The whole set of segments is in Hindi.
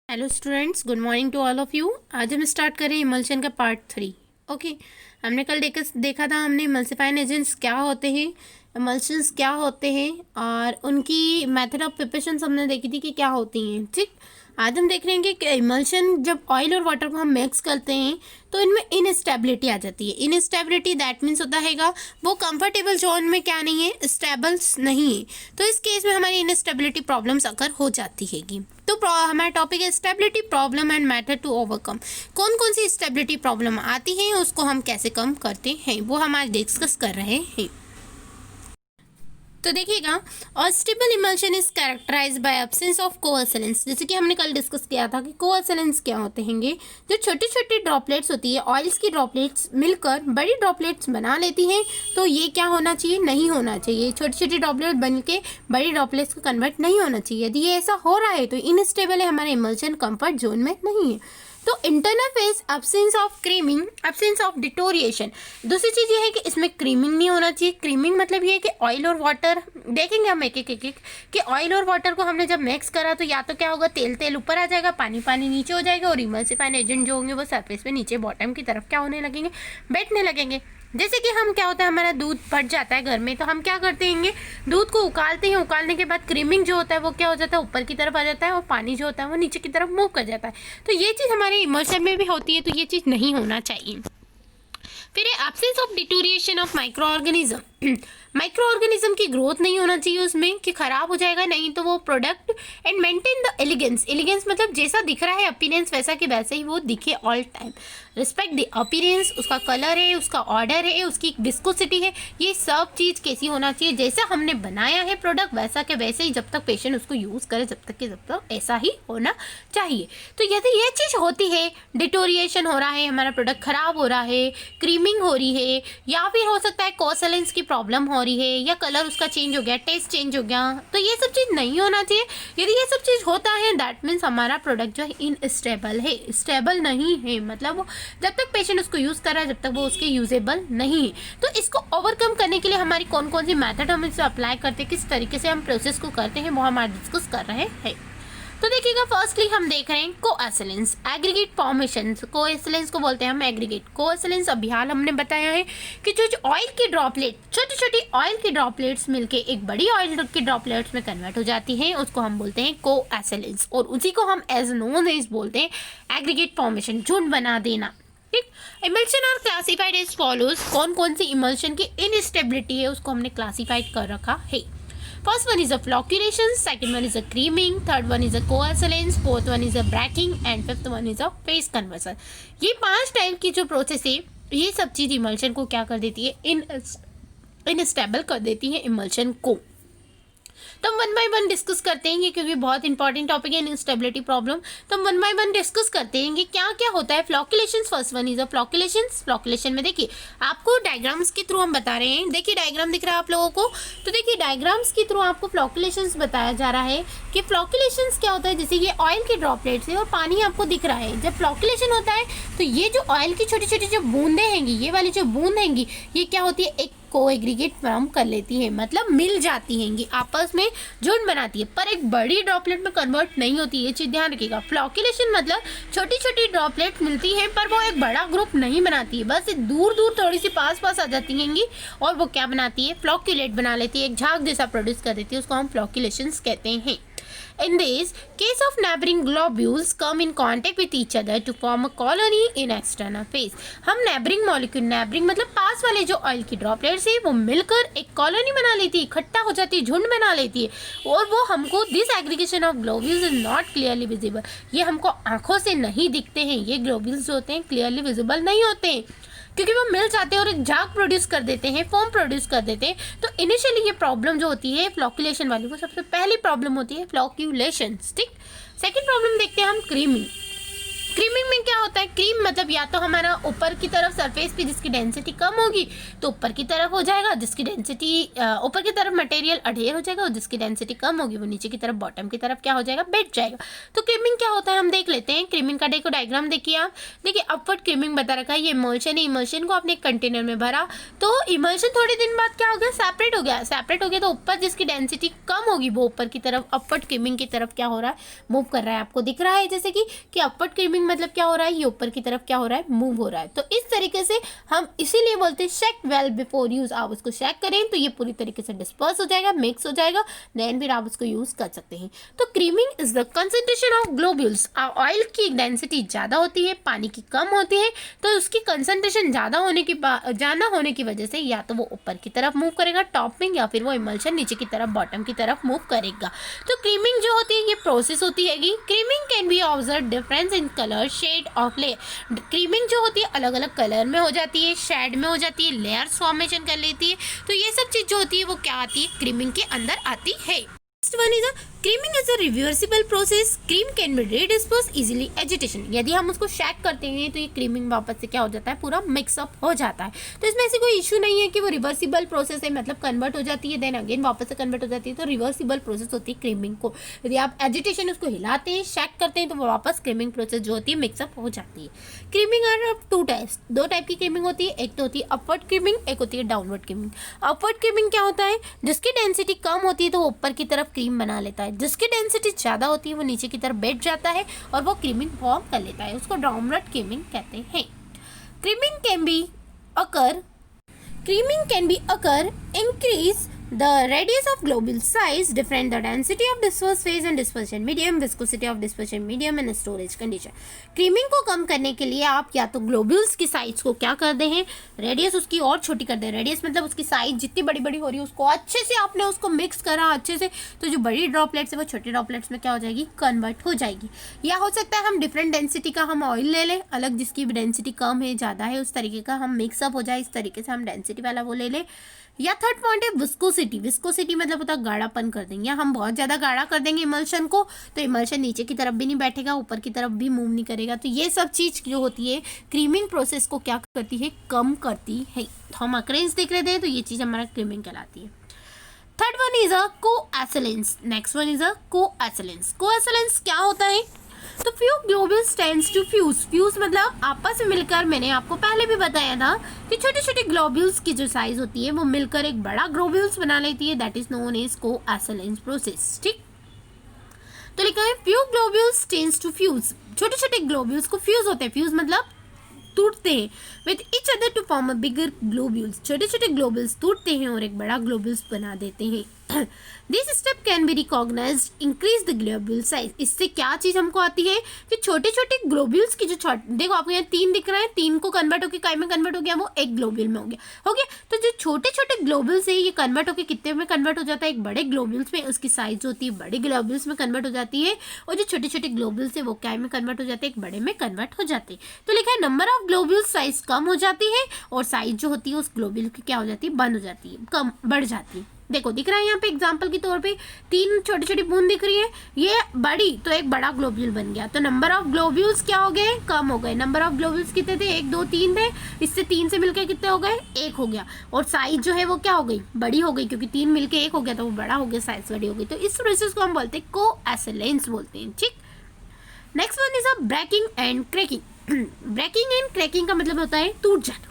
Hello students, good morning to all of you. आज हम स्टार्ट करें इमल्शन का पार्ट 3। ओके, हमने कल देखा था हमने इमल्सिफाइंग एजेंट्स क्या होते हैं, इमल्शंस क्या होते हैं और उनकी मेथड ऑफ प्रिपरेशन हमने देखी थी कि क्या होती हैं। ठीक, आज हम देख रहे हैं कि इमल्शन जब ऑयल और वाटर को हम मिक्स करते हैं तो इनमें इनस्टेबिलिटी आ जाती है। इनस्टेबिलिटी दैट मीन्स होता हैगा वो कंफर्टेबल जोन में क्या नहीं है, स्टेबल्स नहीं है। तो इस केस में हमारी इनस्टेबिलिटी प्रॉब्लम्स अगर हो जाती हैगी। तो हमारा टॉपिक है stability problem and method to overcome. कौन कौन सी स्टेबिलिटी प्रॉब्लम आती हैं, उसको हम कैसे कम करते हैं, वो हम आज डिस्कस कर रहे हैं। तो देखिएगा, unstable emulsion is characterize by absence of coalescence. जैसे कि हमने कल डिस्कस किया था कि कोएसलेंस क्या होते हैंगे। जो छोटी छोटी ड्रॉपलेट्स होती है, ऑयल्स की ड्रॉपलेट्स मिलकर बड़ी ड्रॉपलेट्स बना लेती हैं। तो ये क्या होना चाहिए, नहीं होना चाहिए। छोटी छोटी ड्रॉपलेट बन के बड़ी ड्रॉपलेट्स को कन्वर्ट नहीं होना चाहिए। यदि ये ऐसा हो रहा है तो इनस्टेबल है, हमारे इमल्शन कंफर्ट जोन में नहीं है। तो internal phase absence of creaming, absence of deterioration. दूसरी चीज़ ये है कि इसमें क्रीमिंग नहीं होना चाहिए। क्रीमिंग मतलब ये है कि ऑयल और वाटर, देखेंगे हम एक एक कि ऑयल और वाटर को हमने जब मिक्स करा तो या तो क्या होगा, तेल तेल ऊपर आ जाएगा, पानी पानी नीचे हो जाएगा और इमल्सिफाइंग एजेंट जो होंगे वो सरफेस पे नीचे बॉटम की तरफ क्या होने लगेंगे, बैठने लगेंगे। जैसे कि हम क्या होता है, हमारा दूध फट जाता है घर में तो हम क्या करते हैं, दूध को उकालते हैं। उकालने के बाद क्रीमिंग जो होता है वो क्या हो जाता है, ऊपर की तरफ आ जाता है और पानी जो होता है वो नीचे की तरफ मूव कर जाता है। तो ये चीज़ हमारे इमल्शन में भी होती है, तो ये चीज़ नहीं होना चाहिए। फिर absence of deterioration of micro organism. Micro organism की ग्रोथ नहीं होना चाहिए उसमें, कि खराब हो जाएगा नहीं तो वो product. And maintain the elegance. Elegance मतलब जैसा दिख रहा है अपीयरेंस वैसा कि वैसे ही वो दिखे all time. Respect the appearance, उसका कलर है, उसका ऑर्डर है, उसकी विस्कोसिटी है, ये सब चीज़ कैसी होना चाहिए, जैसा हमने बनाया है प्रोडक्ट वैसा के वैसे ही जब तक पेशेंट उसको यूज़ करे, जब तक ऐसा ही होना चाहिए। तो यदि ये चीज़ होती है, डिटोरिएशन हो रहा है, हमारा प्रोडक्ट खराब हो रहा है, क्रीमिंग हो रही है, या फिर हो सकता है कोएसलेंस की प्रॉब्लम हो रही है, या कलर उसका चेंज हो गया, टेस्ट चेंज हो गया, तो ये सब चीज़ नहीं होना चाहिए। यदि ये सब चीज़ होता है दैट मीन्स हमारा प्रोडक्ट जो है इनस्टेबल है, स्टेबल नहीं है। मतलब वो जब तक पेशेंट उसको यूज़ कर रहा है जब तक वो उसके यूजेबल नहीं है। तो इसको ओवरकम करने के लिए हमारी कौन कौन सी मेथड हम इसे अप्लाई करते हैं, किस तरीके से हम प्रोसेस को करते हैं, वो हम आज डिस्कस कर रहे हैं। तो देखिएगा, फर्स्टली हम देख रहे हैं कोएसलेंस, एग्रीगेट फॉर्मेशन। कोएसलेंस को बोलते हैं हम एग्रीगेट। कोएसलेंस अभी हाल हमने बताया है कि जो ऑयल की ड्रॉपलेट, छोटी छोटी ऑयल की ड्रॉपलेट्स मिलके एक बड़ी ऑयल की ड्रॉपलेट्स में कन्वर्ट हो जाती हैं, उसको हम बोलते हैं कोएसलेंस। और उसी को हम एज नोन एज बोलते हैं एग्रीगेट फॉर्मेशन, झुंड बना देना। ठीक, emulsion are classified as follows. कौन कौन सी इमल्शन की इनस्टेबिलिटी है उसको हमने क्लासिफाइड कर रखा है। First one is a flocculation, second one is a creaming, third one is a coagulance, fourth one is a bracking and fifth one is a phase conversion। ये 5 टाइप की जो प्रोसेस है, ये सब चीज़ इमल्शन को क्या कर देती है, इनस्टेबल कर देती है इमल्शन को। तो हम 1 बाय 1 डिस्कस करते हैं, क्योंकि बहुत इंपॉर्टेंट टॉपिक है इनस्टेबिलिटी प्रॉब्लम। तो हम 1 बाय 1 डिस्कस करते हैं कि क्या क्या होता है। फ्लॉक्युलेशन, फर्स्ट वन इज अ फ्लॉक्युलेशन। फ्लॉक्युलेशन में देखिए, आपको डायग्राम्स के थ्रू हम बता रहे हैं। देखिए डायग्राम दिख रहा है आप लोगों को, तो देखिए डायग्राम्स के थ्रू आपको फ्लॉक्युलेशन बताया जा रहा है कि फ्लॉक्युलेशन क्या होता है। जैसे ये ऑयल के ड्रॉपलेट्स है और पानी आपको दिख रहा है। जब फ्लॉक्युलेशन होता है तो ये जो ऑयल की छोटी छोटी जो बूंदें हैंगी, ये वाली जो बूंद हैंगी, ये क्या होती है, एक को एग्रीगेट फॉर्म कर लेती है, मतलब मिल जाती हैंगी, आपस में झुंड बनाती है, पर एक बड़ी ड्रॉपलेट में कन्वर्ट नहीं होती। ये चीज़ ध्यान रखिएगा। फ्लॉक्युलेशन मतलब छोटी छोटी ड्रॉपलेट मिलती हैं पर वो एक बड़ा ग्रुप नहीं बनाती है, बस दूर दूर थोड़ी सी पास पास आ जाती हैंगी और वो क्या बनाती है, फ्लॉक्युलेट बना लेती है, एक झाग जैसा प्रोड्यूस कर देती है, उसको हम फ्लॉक्युलेशन कहते हैं। In this case of neighboring globules come in contact with each other to form a colony in external phase। हम neighboring molecule, neighboring मतलब पास वाले जो ऑयल की ड्रॉपलेट्स है वो मिलकर एक कॉलोनी बना लेती है, इकट्ठा हो जाती है, झुंड बना लेती है। और वो हमको this aggregation of globules is not clearly visible. ये हमको आंखों से नहीं दिखते हैं, ये ग्लोब्यूल्स जो होते हैं क्लियरली विजिबल नहीं होते हैं, क्योंकि वो मिल जाते हैं और एक झाग प्रोड्यूस कर देते हैं, फॉर्म प्रोड्यूस कर देते हैं। तो इनिशियली ये प्रॉब्लम जो होती है फ्लॉक्युलेशन वाली, वो सबसे पहली प्रॉब्लम होती है फ्लॉक्युलेशन। ठीक, सेकंड प्रॉब्लम देखते हैं हम क्रीमिंग। क्रीमिंग में क्या होता है, क्रीम मतलब या तो हमारा ऊपर की तरफ सरफेस पे जिसकी डेंसिटी कम होगी तो ऊपर की तरफ हो जाएगा, जिसकी डेंसिटी ऊपर की तरफ मटेरियल अढेर हो जाएगा, और जिसकी डेंसिटी कम होगी वो नीचे की तरफ बॉटम की तरफ क्या हो जाएगा, बैठ जाएगा। तो क्रीमिंग क्या होता है हम देख लेते हैं। क्रीमिंग का देखो डायग्राम देखिए आप, देखिए अपवर्ड क्रीमिंग बता रखा है, ये इमल्शन है, इमल्शन को आपने एक कंटेनर में भरा तो इमल्शन थोड़े दिन बाद क्या हो गया, सेपरेट हो गया। सेपरेट हो गया तो ऊपर जिसकी डेंसिटी कम होगी वो ऊपर की तरफ अपवर्ड क्रीमिंग की तरफ क्या हो रहा है, मूव कर रहा है। आपको दिख रहा है जैसे कि अपवर्ड क्रीमिंग मतलब क्या हो रहा है, ये ऊपर की तरफ क्या हो रहा है, मूव हो रहा है। तो इस तरीके से हम इसीलिए बोलते हैं शेक वेल बिफोर यूज। आप उसको शेक करें तो ये पूरी तरीके से डिस्पर्स हो जाएगा, मिक्स हो जाएगा, देन फिर आप उसको यूज कर सकते हैं। तो creaming is the concentration of globules. Oil की डेंसिटी ज्यादा होती है, पानी की कम होती है, तो उसकी कंसंट्रेशन ज्यादा होने की वजह से या तो वो ऊपर की तरफ मूव करेगा टॉप में, या फिर वो इमल्शन नीचे की तरफ बॉटम की तरफ मूव करेगा। तो क्रीमिंग जो होती है ये प्रोसेस होती है। Creaming can be observe difference in colour, shade of layer. Creaming जो होती है अलग अलग कलर में हो जाती है, शेड में हो जाती है, लेयर्स फॉर्मेशन कर लेती है। तो ये सब चीज जो होती है वो क्या आती है, क्रीमिंग के अंदर आती है। Next one is creaming is a reversible process. Cream can be redisperse easily agitation. यदि हम उसको शेक करते हैं तो ये क्रीमिंग वापस से क्या हो जाता है, पूरा मिक्सअप हो जाता है। तो इसमें ऐसी कोई इशू नहीं है कि वो रिवर्सिबल प्रोसेस है, मतलब कन्वर्ट हो जाती है देन अगेन वापस से कन्वर्ट हो जाती है। तो रिवर्सिबल प्रोसेस होती है क्रीमिंग को। यदि आप एजिटेशन उसको हिलाते हैं, शेक करते हैं तो वो वापस क्रीमिंग प्रोसेस जो होती है मिक्सअप हो जाती है। क्रीमिंग आर टू टाइप्स, दो टाइप की क्रीमिंग होती है। एक तो होती है अपवर्ड क्रीमिंग, एक होती है डाउनवर्ड क्रीमिंग। अपवर्ड क्रीमिंग क्या होता है, जिसकी डेंसिटी कम होती है तो वो ऊपर की तरफ क्रीम बना लेता है, जिसकी डेंसिटी ज्यादा होती है वो नीचे की तरफ बैठ जाता है और वो क्रीमिंग फॉर्म कर लेता है, उसको डाउनवर्ड क्रीमिंग कहते हैं। Creaming can be occur increase the radius of globule size, different the density of disperse phase and dispersion medium, viscosity of dispersion medium and storage condition। Creaming को कम करने के लिए आप या तो ग्लोब्यूल्स की साइज को क्या कर दे हैं, रेडियस उसकी और छोटी कर दे। रेडियस मतलब उसकी साइज जितनी बड़ी बड़ी हो रही है उसको अच्छे से आपने उसको मिक्स करा अच्छे से, तो जो बड़ी ड्रॉपलेट्स है वो छोटी ड्रॉपलेट्स में क्या हो जाएगी, कन्वर्ट हो जाएगी। या हो सकता है हम डिफरेंट डेंसिटी का हम ऑयल ले लें, अलग जिसकी डेंसिटी कम है ज़्यादा है उस तरीके का हम मिक्सअप हो जाए, इस तरीके से हम डेंसिटी वाला वो ले लें। या थर्ड पॉइंट है विस्कोसिटी। विस्कोसिटी मतलब होता है गाढ़ापन कर देंगे, या हम बहुत ज़्यादा गाढ़ा कर देंगे इमल्शन को तो इमल्शन नीचे की तरफ भी नहीं बैठेगा, ऊपर की तरफ भी मूव नहीं करेगा। तो ये सब चीज़ जो होती है क्रीमिंग प्रोसेस को क्या करती है, कम करती है। तो हम अक्रेंस देख रहे थे तो ये चीज़ हमारा क्रीमिंग कहलाती है। Third one is a coalescence. Next one is a coalescence. Coalescence क्या होता है, तो few globules tends to fuse मतलब आपस में मिलकर, मैंने आपको पहले भी बताया था कि छोटे छोटे ग्लोब्यूल्स की जो साइज होती है वो मिलकर एक बड़ा ग्लोब्यूल्स बना लेती है, that is known as coalescence process. ठीक, तो लिखा है few globules tends to fuse. छोटे छोटे ग्लोब्यूल्स को फ्यूज होते हैं, फ्यूज मतलब टूटते हैं, with each other to form a bigger globules. छोटे छोटे ग्लोब्यूल्स टूटते हैं और एक बड़ा ग्लोब्यूल्स बना देते हैं। This step can be recognised increase the globule size. इससे क्या चीज हमको आती है कि छोटे छोटे ग्लोब्यूल्स की जो देखो आपको यहाँ 3 दिख रहा है, 3 को कन्वर्ट होकर काय में कन्वर्ट हो गया, वो एक ग्लोब्यूल में हो गया। तो जो छोटे छोटे ग्लोब्यूल्स है ये कन्वर्ट होकर कितने में कन्वर्ट हो जाता है, एक बड़े ग्लोब्यूल्स में। उसकी साइज होती है बड़े ग्लोब्यूल्स में कन्वर्ट हो जाती है, और जो छोटे छोटे ग्लोब्यूल्स है वो काय में कन्वर्ट हो जाते हैं, एक बड़े में कन्वर्ट हो जाते हैं। तो लिखा है नंबर ऑफ ग्लोब्यूल्स साइज कम हो जाती है और साइज जो होती है उस ग्लोब्यूल की क्या हो जाती है, बंद हो जाती है, कम बढ़ जाती है। देखो दिख रहा है यहाँ पे एग्जांपल के तौर पे 3 छोटी छोटी बूंद दिख रही है, ये बड़ी तो एक बड़ा ग्लोब्यूल बन गया। तो नंबर ऑफ ग्लोब्यूल्स क्या हो गए, कम हो गए। नंबर ऑफ ग्लोब्यूल्स कितने थे, 1 2 3 थे, इससे 3 से मिलकर कितने हो गए, 1 हो गया। और साइज जो है वो क्या हो गई, बड़ी हो गई, क्योंकि 3 मिलकर 1 हो गया तो वो बड़ा हो गया, साइज बड़ी हो गई। तो इस प्रोसेस को हम बोलते हैं कोएसिलेंस बोलते हैं। ठीक, next one is a breaking and cracking. Breaking and cracking का मतलब होता है टूट जाना।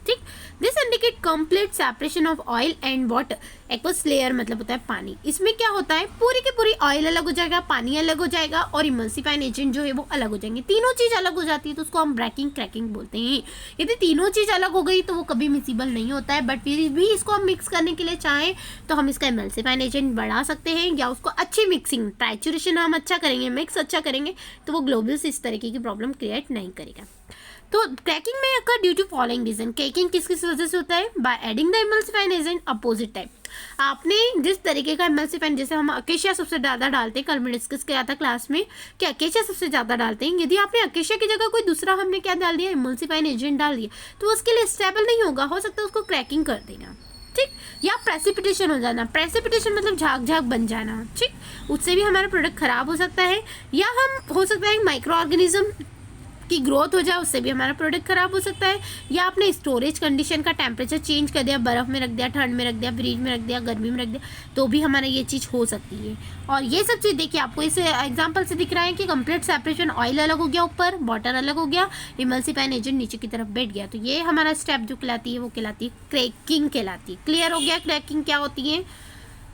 ठीक, this indicate complete separation of oil and water. Aqueous layer मतलब होता है पानी। इसमें क्या होता है, पूरी की पूरी ऑयल अलग हो जाएगा, पानी अलग हो जाएगा और इमल्सिफाइंग एजेंट जो है वो अलग हो जाएंगे। तीनों चीज अलग हो जाती है तो उसको हम ब्रेकिंग क्रैकिंग बोलते हैं। यदि तीनों चीज अलग हो गई तो वो कभी मिसिबल नहीं होता है, बट फिर भी इसको हम मिक्स करने के लिए चाहें तो हम इसका इमल्सिफाइंग एजेंट बढ़ा सकते हैं, या उसको अच्छी मिक्सिंग ट्राइचुरेशन हम अच्छा करेंगे, मिक्स अच्छा करेंगे तो वो ग्लोब्यूल्स इस तरीके की प्रॉब्लम क्रिएट नहीं करेगा। तो क्रैकिंग में occur due to following reason. Cracking किस किस वजह से होता है, by adding the emulsifying agent opposite type. आपने जिस तरीके का इमल्सिफाइंट, जैसे हम अकेशिया सबसे ज़्यादा डालते हैं, कल मैं डिस्कस किया था क्लास में कि अकेशिया सबसे ज़्यादा डालते हैं। यदि आपने अकेशिया की जगह कोई दूसरा हमने क्या डाल दिया, इमल्सिफाइंग एजेंट डाल दिया, तो उसके लिए स्टेबल नहीं होगा, हो सकता है उसको क्रैकिंग कर देना। ठीक, या प्रेसिपिटेशन हो जाना। प्रेसिपिटेशन मतलब झाग झाग बन जाना। ठीक, उससे भी हमारा प्रोडक्ट खराब हो सकता है। या हम हो सकता है माइक्रो ऑर्गेनिज्म की ग्रोथ हो जाए उससे भी हमारा प्रोडक्ट ख़राब हो सकता है, या आपने स्टोरेज कंडीशन का टेम्परेचर चेंज कर दिया, बर्फ़ में रख दिया, ठंड में रख दिया, फ्रीज में रख दिया, गर्मी में रख दिया, तो भी हमारा ये चीज़ हो सकती है। और ये सब चीज़ देखिए आपको इस एग्जांपल से दिख रहा है कि कंप्लीट सेपरेशन, ऑयल अलग हो गया ऊपर, वाटर अलग हो गया, इमल्सिफाइंग एजेंट नीचे की तरफ बैठ गया। तो ये हमारा स्टेप जो कहलाती है वो कहलाती है क्रैकिंग कहलाती है। क्लियर हो गया क्रैकिंग क्या होती है।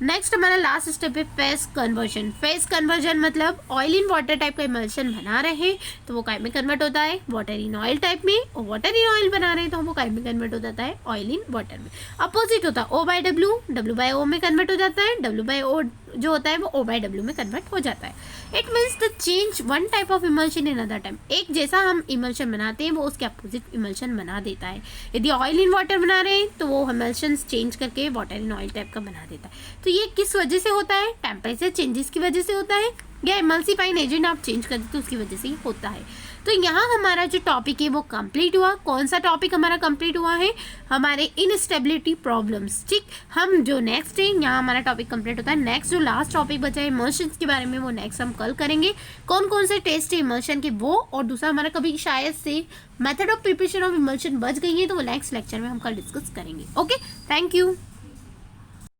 नेक्स्ट हमारा लास्ट स्टेप है फेज कन्वर्जन। फेज कन्वर्जन मतलब ऑयल इन वाटर टाइप का इमल्शन बना रहे हैं तो वो काय में कन्वर्ट होता है वाटर इन ऑयल टाइप में, और वाटर इन ऑयल बना रहे हैं तो वो काय में कन्वर्ट हो जाता है ऑयल इन वाटर में। अपोजिट होता है O by W, W by O में कन्वर्ट हो जाता है, डब्ल्यू बाई ओ जो होता है वो ओ बाई डब्ल्यू में कन्वर्ट हो जाता है। It means the change one type of emulsion in other time. एक जैसा हम इमल्शन बनाते हैं वो उसके अपोजिट इमल्शन बना देता है। यदि ऑयल इन वाटर बना रहे हैं तो वो इमल्शन चेंज करके वाटर इन ऑयल टाइप का बना देता है। तो ये किस वजह से होता है? टेम्परेचर चेंजेस की वजह से होता है, या इमल्सिफाइंग एजेंट आप चेंज कर देते तो उसकी वजह से ही होता है। तो यहाँ हमारा जो टॉपिक है वो कंप्लीट हुआ। कौन सा टॉपिक हमारा कंप्लीट हुआ है? हमारे इनस्टेबिलिटी प्रॉब्लम्स। ठीक, हम जो नेक्स्ट है यहाँ हमारा टॉपिक कंप्लीट होता है। नेक्स्ट जो लास्ट टॉपिक बचा है इमल्शंस के बारे में वो नेक्स्ट हम कल करेंगे। कौन कौन से टेस्ट है इमल्शन के वो, और दूसरा हमारा कभी शायद से method of preparation of emulsion बच गई है तो वो नेक्स्ट लेक्चर में हम कल डिस्कस करेंगे। Okay, thank you.